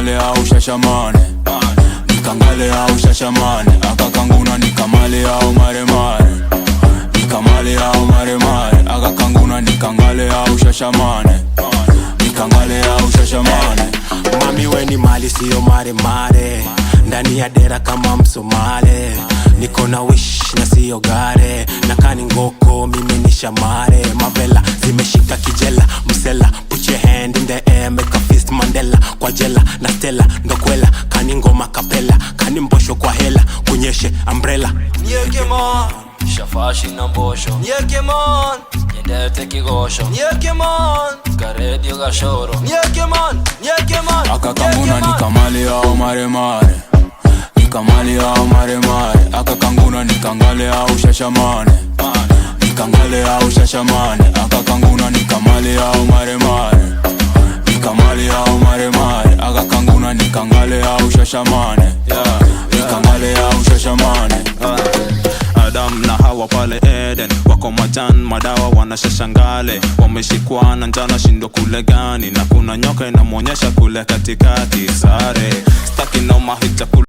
nikangale au shashamane, nikangale au shashamane. Akakanguna nikamale au maremare, nikamale au maremare. Akakanguna nikangale au shashamane, nikangale au shashamane. Mami we ni mali siyo maremare, ndani ya dera kama Msomale. Niko na wish na siyo gare, nakani ngoko mimi ni shamare. Mavela zimeshika kijela, msela put your hand in the air, make a fist Mandela. Kwa jela na stella ndokwela, kani ngoma kapela, kani mbosho kwa hela, kunyeshe umbrella. Nyeke man, shafashi na mbosho, nyeke man, nyendete kigosho, nyeke man, karedio gashoro, nyeke man, nyeke man. Akakanguna nikamale au maremare, nikamale au maremare. Akakanguna nikangale au shashamane, nikangale au shashamane. Akakanguna nikamale au maremare, nikamale au maremare. Akakanguna nikangale au shashamane, nikangale au shashamane. Adam na Hawa pale Eden, wako majan madawa wanashashangale. Wameshikwa na njana shindo kule gani, na kuna nyoka inamonyesha kule katikati. Sare staki na mahita kule